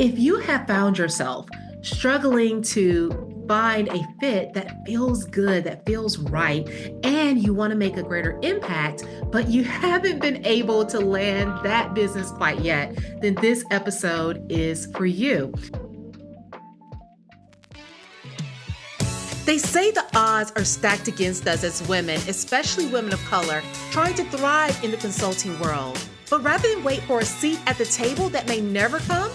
If you have found yourself struggling to find a fit that feels good, that feels right, and you want to make a greater impact, but you haven't been able to land that business quite yet, then this episode is for you. They say the odds are stacked against us as women, especially women of color, trying to thrive in the consulting world. But rather than wait for a seat at the table that may never come,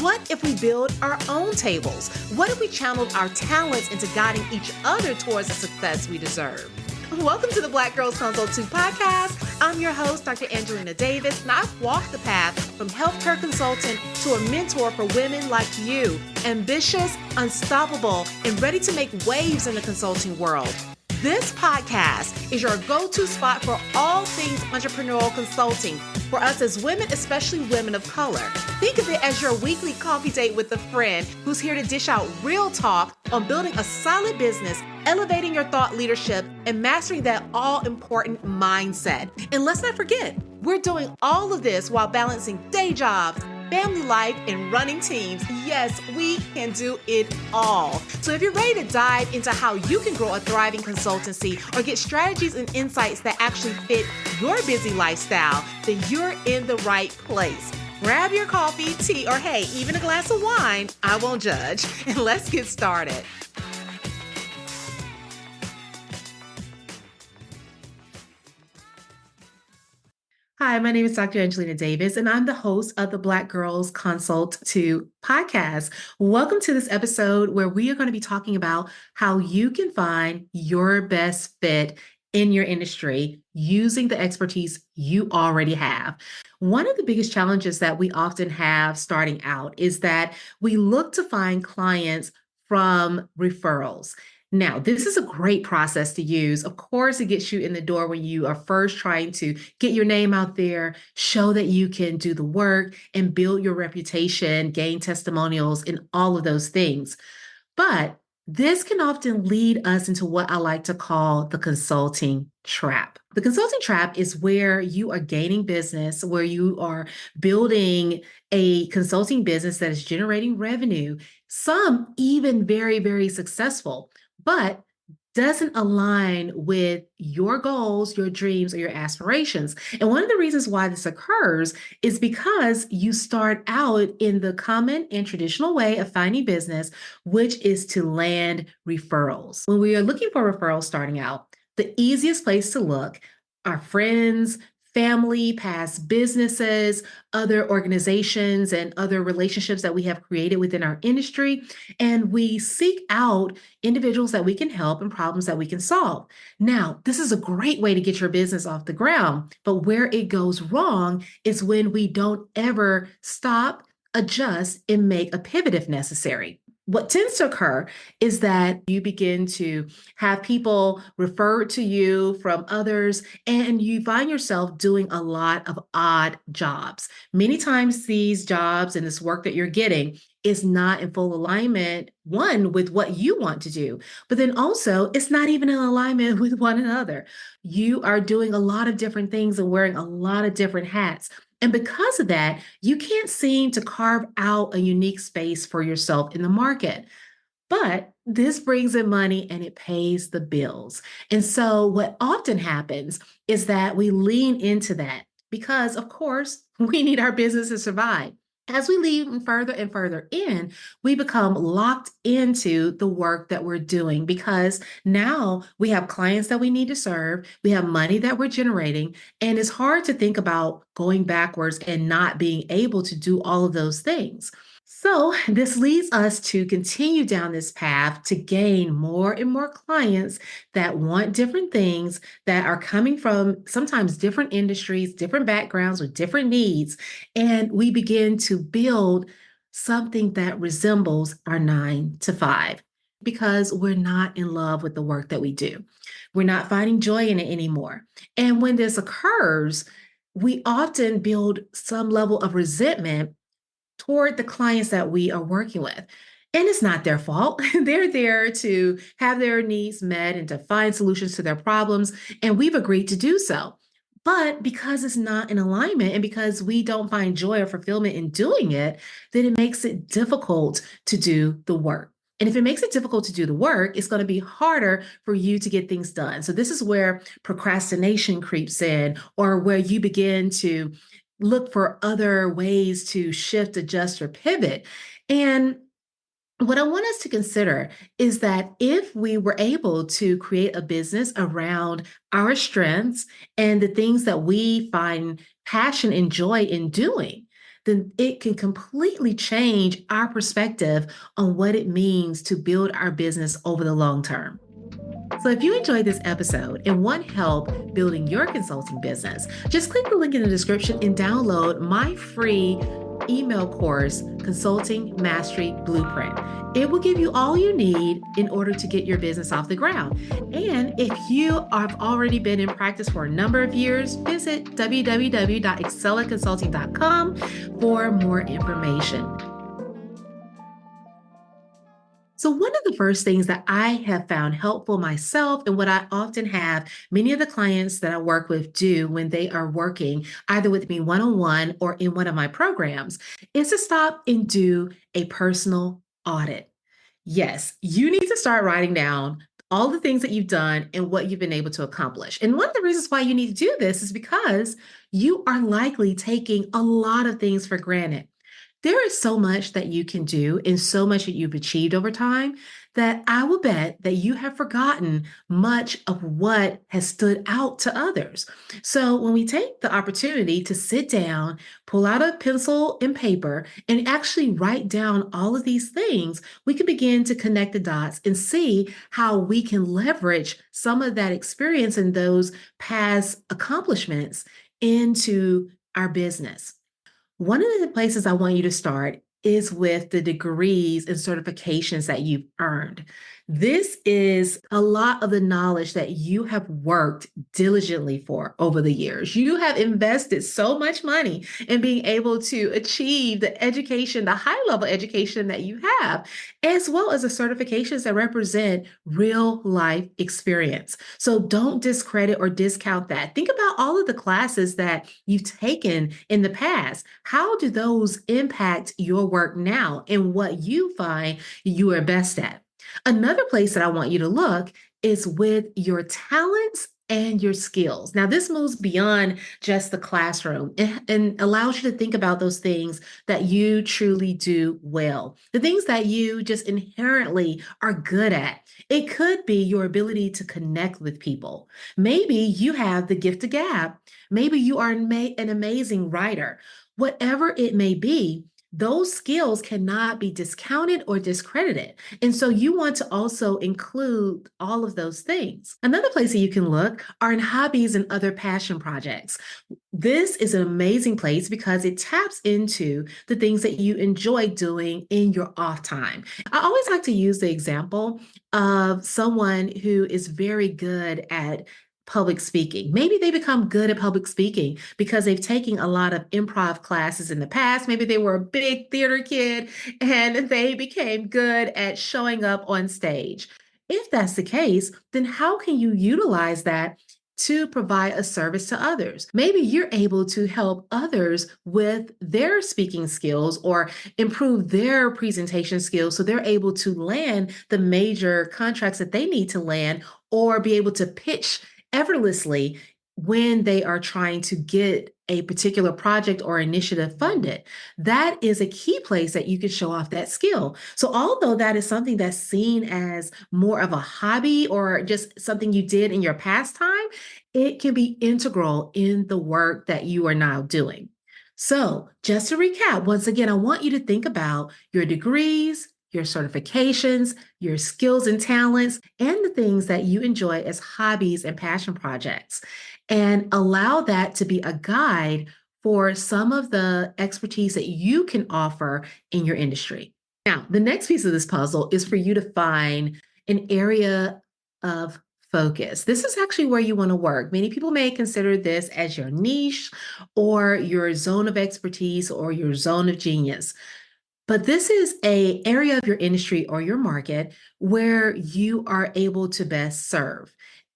what if we build our own tables? What if we channeled our talents into guiding each other towards the success we deserve? Welcome to the Black Girls Consult 2 podcast. I'm your host, Dr. Angelina Davis, and I've walked the path from healthcare consultant to a mentor for women like you, ambitious, unstoppable, and ready to make waves in the consulting world. This podcast is your go-to spot for all things entrepreneurial consulting for us as women, especially women of color. Think of it as your weekly coffee date with a friend who's here to dish out real talk on building a solid business, elevating your thought leadership, and mastering that all-important mindset. And let's not forget, we're doing all of this while balancing day jobs, family life, and running teams. Yes, we can do it all. So if you're ready to dive into how you can grow a thriving consultancy or get strategies and insights that actually fit your busy lifestyle, then you're in the right place. Grab your coffee, tea, or hey, even a glass of wine. I won't judge. And let's get started. Hi, my name is Dr. Angelina Davis, and I'm the host of the Black Girls Consult 2 podcast. Welcome to this episode where we are going to be talking about how you can find your best fit in your industry using the expertise you already have. One of the biggest challenges that we often have starting out is that we look to find clients from referrals. Now, this is a great process to use. Of course, it gets you in the door when you are first trying to get your name out there, show that you can do the work and build your reputation, gain testimonials, and all of those things. But this can often lead us into what I like to call the consulting trap. The consulting trap is where you are gaining business, where you are building a consulting business that is generating revenue, some even very, very successful, but doesn't align with your goals, your dreams, or your aspirations. And one of the reasons why this occurs is because you start out in the common and traditional way of finding business, which is to land referrals. When we are looking for referrals starting out, the easiest place to look are friends, family, past businesses, other organizations, and other relationships that we have created within our industry. And we seek out individuals that we can help and problems that we can solve. Now, this is a great way to get your business off the ground, but where it goes wrong is when we don't ever stop, adjust, and make a pivot if necessary. What tends to occur is that you begin to have people referred to you from others, and you find yourself doing a lot of odd jobs. Many times these jobs and this work that you're getting is not in full alignment, one, with what you want to do, but then also it's not even in alignment with one another. You are doing a lot of different things and wearing a lot of different hats. And because of that, you can't seem to carve out a unique space for yourself in the market. But this brings in money and it pays the bills. And so what often happens is that we lean into that because, of course, we need our business to survive. As we lean further and further in, we become locked into the work that we're doing because now we have clients that we need to serve, we have money that we're generating, and it's hard to think about going backwards and not being able to do all of those things. So, this leads us to continue down this path to gain more and more clients that want different things, that are coming from sometimes different industries, different backgrounds, with different needs. And we begin to build something that resembles our 9 to 5 because we're not in love with the work that we do. We're not finding joy in it anymore. And when this occurs, we often build some level of resentment toward the clients that we are working with. And it's not their fault. They're there to have their needs met and to find solutions to their problems. And we've agreed to do so. But because it's not in alignment and because we don't find joy or fulfillment in doing it, then it makes it difficult to do the work. And if it makes it difficult to do the work, it's going to be harder for you to get things done. So, this is where procrastination creeps in, or where you begin to look for other ways to shift, adjust, or pivot. And what I want us to consider is that if we were able to create a business around our strengths and the things that we find passion and joy in doing, then it can completely change our perspective on what it means to build our business over the long term. So, if you enjoyed this episode and want help building your consulting business, just click the link in the description and download my free email course, Consulting Mastery Blueprint. It will give you all you need in order to get your business off the ground. And if you have already been in practice for a number of years, visit www.excellaconsulting.com for more information. So, one of the first things that I have found helpful myself, and what I often have many of the clients that I work with do when they are working either with me one on one or in one of my programs, is to stop and do a personal audit. Yes, you need to start writing down all the things that you've done and what you've been able to accomplish. And one of the reasons why you need to do this is because you are likely taking a lot of things for granted. There is so much that you can do and so much that you've achieved over time that I will bet that you have forgotten much of what has stood out to others. So, when we take the opportunity to sit down, pull out a pencil and paper, and actually write down all of these things, we can begin to connect the dots and see how we can leverage some of that experience and those past accomplishments into our business. One of the places I want you to start is with the degrees and certifications that you've earned. This is a lot of the knowledge that you have worked diligently for over the years. You have invested so much money in being able to achieve the education, the high level education that you have, as well as the certifications that represent real life experience. So don't discredit or discount that. Think about all of the classes that you've taken in the past. How do those impact your work now and what you find you are best at? Another place that I want you to look is with your talents and your skills. Now, this moves beyond just the classroom and allows you to think about those things that you truly do well, the things that you just inherently are good at. It could be your ability to connect with people. Maybe you have the gift of gab. Maybe you are an amazing writer. Whatever it may be, those skills cannot be discounted or discredited. And so you want to also include all of those things. Another place that you can look are in hobbies and other passion projects. This is an amazing place because it taps into the things that you enjoy doing in your off time. I always like to use the example of someone who is very good at public speaking. Maybe they become good at public speaking because they've taken a lot of improv classes in the past. Maybe they were a big theater kid and they became good at showing up on stage. If that's the case, then how can you utilize that to provide a service to others? Maybe you're able to help others with their speaking skills or improve their presentation skills so they're able to land the major contracts that they need to land or be able to pitch effortlessly when they are trying to get a particular project or initiative funded. That is a key place that you can show off that skill. So, although that is something that's seen as more of a hobby or just something you did in your pastime, it can be integral in the work that you are now doing. So, just to recap, once again, I want you to think about your degrees, your certifications, your skills and talents, and the things that you enjoy as hobbies and passion projects, and allow that to be a guide for some of the expertise that you can offer in your industry. Now, the next piece of this puzzle is for you to find an area of focus. This is actually where you want to work. Many people may consider this as your niche or your zone of expertise or your zone of genius. But this is a area of your industry or your market where you are able to best serve.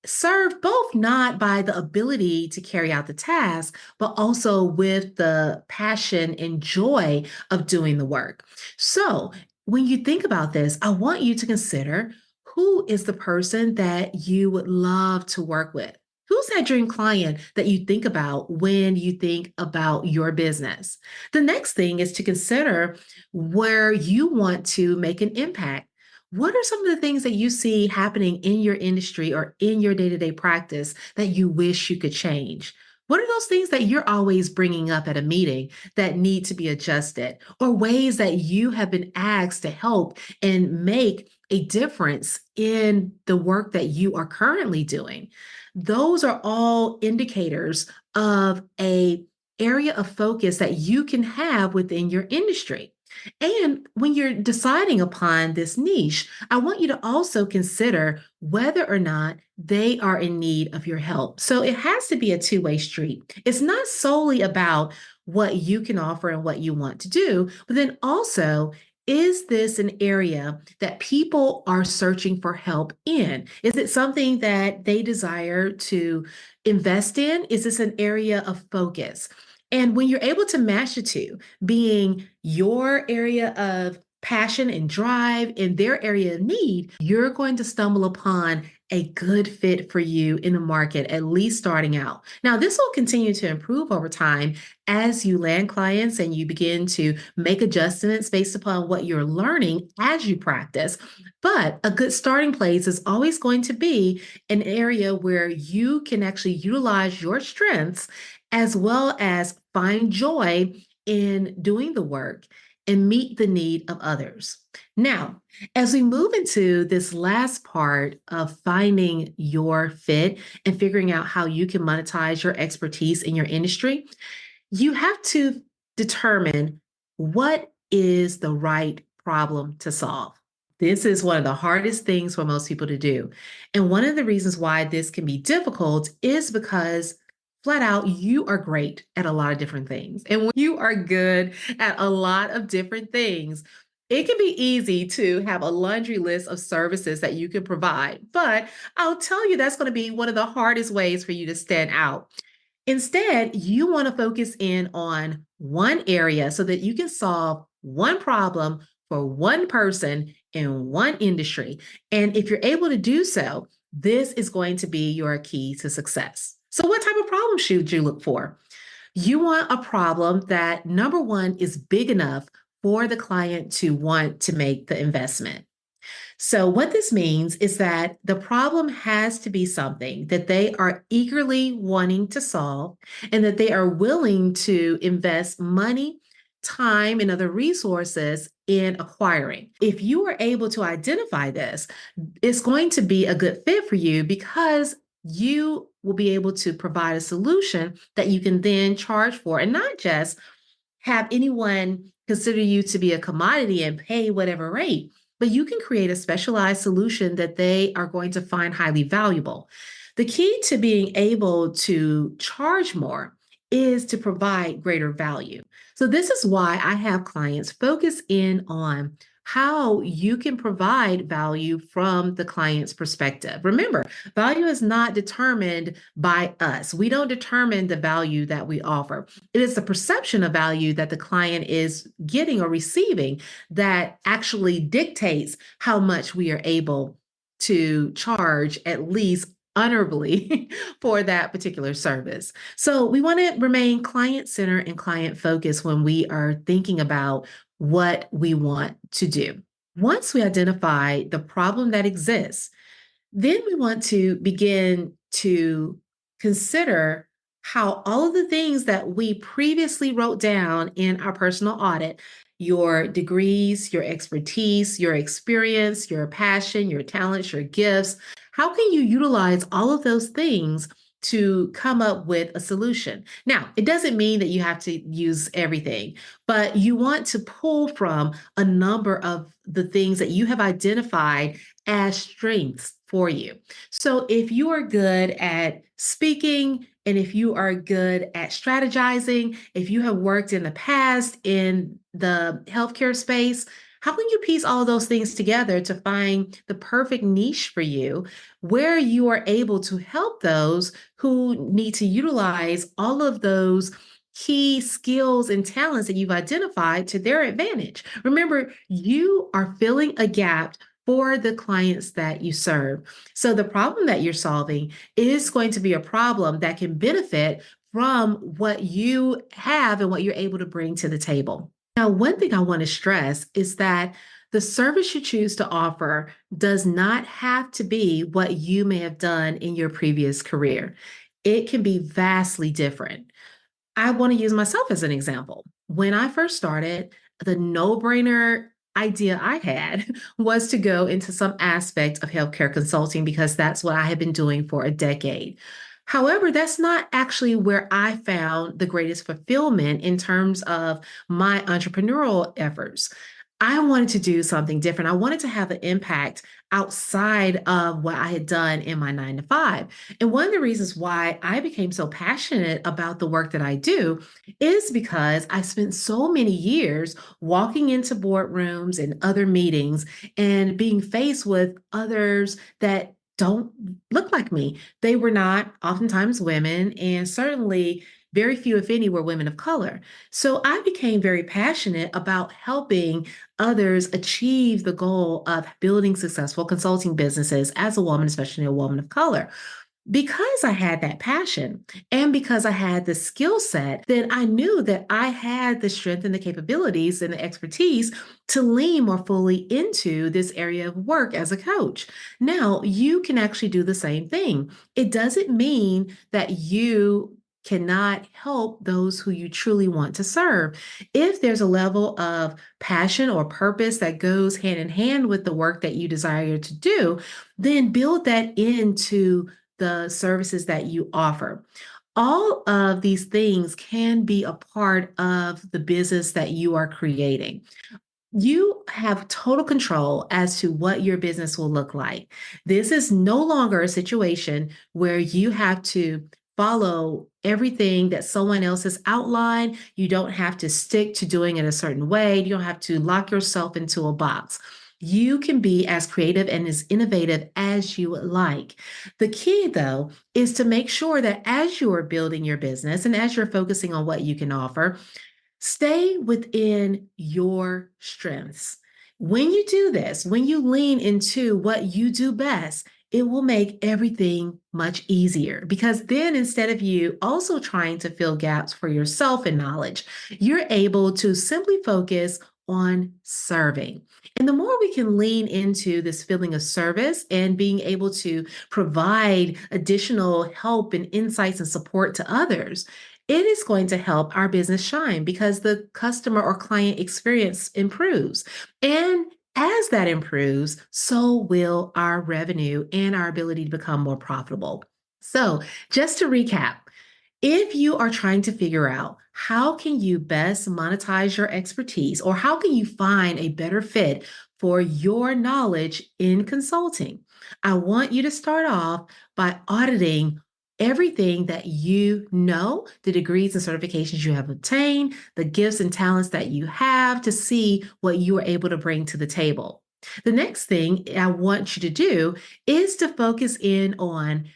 served both not by the ability to carry out the task, but also with the passion and joy of doing the work. So, when you think about this, I want you to consider who is the person that you would love to work with. Who's that dream client that you think about when you think about your business? The next thing is to consider where you want to make an impact. What are some of the things that you see happening in your industry or in your day to day practice that you wish you could change? What are those things that you're always bringing up at a meeting that need to be adjusted, or ways that you have been asked to help and make a difference in the work that you are currently doing? Those are all indicators of a area of focus that you can have within your industry. And when you're deciding upon this niche, I want you to also consider whether or not they are in need of your help. So it has to be a two-way street. It's not solely about what you can offer and what you want to do, but then also, is this an area that people are searching for help in? Is it something that they desire to invest in? Is this an area of focus? And when you're able to match the two, being your area of passion and drive and their area of need, you're going to stumble upon a good fit for you in the market, at least starting out. Now, this will continue to improve over time as you land clients and you begin to make adjustments based upon what you're learning as you practice. But a good starting place is always going to be an area where you can actually utilize your strengths as well as find joy in doing the work and meet the need of others. Now, as we move into this last part of finding your fit and figuring out how you can monetize your expertise in your industry, you have to determine what is the right problem to solve. This is one of the hardest things for most people to do. And one of the reasons why this can be difficult is because flat out, you are great at a lot of different things. And when you are good at a lot of different things, it can be easy to have a laundry list of services that you can provide. But I'll tell you, that's going to be one of the hardest ways for you to stand out. Instead, you want to focus in on one area so that you can solve one problem for one person in one industry. And if you're able to do so, this is going to be your key to success. So, what type of problem should you look for? You want a problem that, number one, is big enough for the client to want to make the investment. So, what this means is that the problem has to be something that they are eagerly wanting to solve and that they are willing to invest money, time, and other resources in acquiring. If you are able to identify this, it's going to be a good fit for you because you will be able to provide a solution that you can then charge for and not just have anyone consider you to be a commodity and pay whatever rate, but you can create a specialized solution that they are going to find highly valuable. The key to being able to charge more is to provide greater value. So, this is why I have clients focus in on how you can provide value from the client's perspective. Remember, value is not determined by us. We don't determine the value that we offer. It is the perception of value that the client is getting or receiving that actually dictates how much we are able to charge, at least honorably, for that particular service. So we want to remain client centered and client focused when we are thinking about what we want to do. Once we identify the problem that exists, then we want to begin to consider how all of the things that we previously wrote down in our personal audit, your degrees, your expertise, your experience, your passion, your talents, your gifts, how can you utilize all of those things to come up with a solution? Now, it doesn't mean that you have to use everything, but you want to pull from a number of the things that you have identified as strengths for you. So if you are good at speaking and if you are good at strategizing, if you have worked in the past in the healthcare space, how can you piece all of those things together to find the perfect niche for you where you are able to help those who need to utilize all of those key skills and talents that you've identified to their advantage? Remember, you are filling a gap for the clients that you serve. So the problem that you're solving is going to be a problem that can benefit from what you have and what you're able to bring to the table. Now, one thing I want to stress is that the service you choose to offer does not have to be what you may have done in your previous career. It can be vastly different. I want to use myself as an example. When I first started, the no-brainer idea I had was to go into some aspect of healthcare consulting because that's what I had been doing for a decade. However, that's not actually where I found the greatest fulfillment in terms of my entrepreneurial efforts. I wanted to do something different. I wanted to have an impact outside of what I had done in my 9 to 5. And one of the reasons why I became so passionate about the work that I do is because I spent so many years walking into boardrooms and other meetings and being faced with others that don't look like me. They were not oftentimes women, and certainly very few, if any, were women of color. So I became very passionate about helping others achieve the goal of building successful consulting businesses as a woman, especially a woman of color. Because I had that passion and because I had the skill set, then I knew that I had the strength and the capabilities and the expertise to lean more fully into this area of work as a coach. Now, you can actually do the same thing. It doesn't mean that you cannot help those who you truly want to serve. If there's a level of passion or purpose that goes hand in hand with the work that you desire to do, then build that into the services that you offer. All of these things can be a part of the business that you are creating. You have total control as to what your business will look like. This is no longer a situation where you have to follow everything that someone else has outlined. You don't have to stick to doing it a certain way. You don't have to lock yourself into a box. You can be as creative and as innovative as you would like. The key, though, is to make sure that as you are building your business and as you're focusing on what you can offer, stay within your strengths. When you do this, when you lean into what you do best, it will make everything much easier because then instead of you also trying to fill gaps for yourself in knowledge, you're able to simply focus on serving. And the more we can lean into this feeling of service and being able to provide additional help and insights and support to others, it is going to help our business shine because the customer or client experience improves. And as that improves, so will our revenue and our ability to become more profitable. So, just to recap, if you are trying to figure out how can you best monetize your expertise or how can you find a better fit for your knowledge in consulting, I want you to start off by auditing everything that you know, the degrees and certifications you have obtained, the gifts and talents that you have to see what you are able to bring to the table. The next thing I want you to do is to focus in on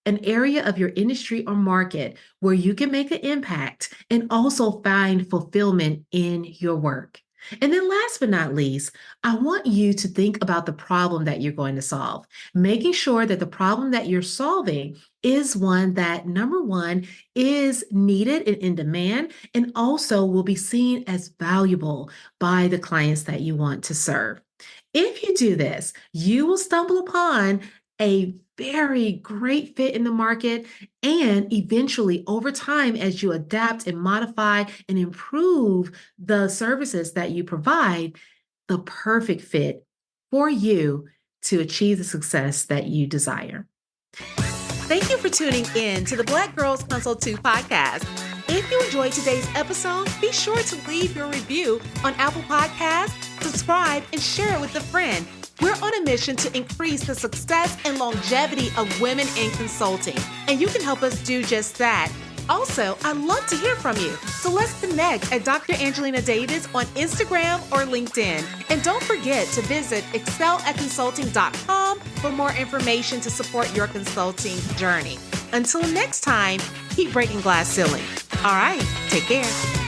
an area of your industry or market where you can make an impact and also find fulfillment in your work. And then, last but not least, I want you to think about the problem that you're going to solve, making sure that the problem that you're solving is one that, number one, is needed and in demand, and also will be seen as valuable by the clients that you want to serve. If you do this, you will stumble upon a very great fit in the market. And eventually, over time, as you adapt and modify and improve the services that you provide, the perfect fit for you to achieve the success that you desire. Thank you for tuning in to the Black Girls Consult 2 podcast. If you enjoyed today's episode, be sure to leave your review on Apple Podcasts, subscribe, and share it with a friend. We're on a mission to increase the success and longevity of women in consulting, and you can help us do just that. Also, I'd love to hear from you. So let's connect at Dr. Angelina Davis on Instagram or LinkedIn. And don't forget to visit excelatconsulting.com for more information to support your consulting journey. Until next time, keep breaking glass ceiling. All right, take care.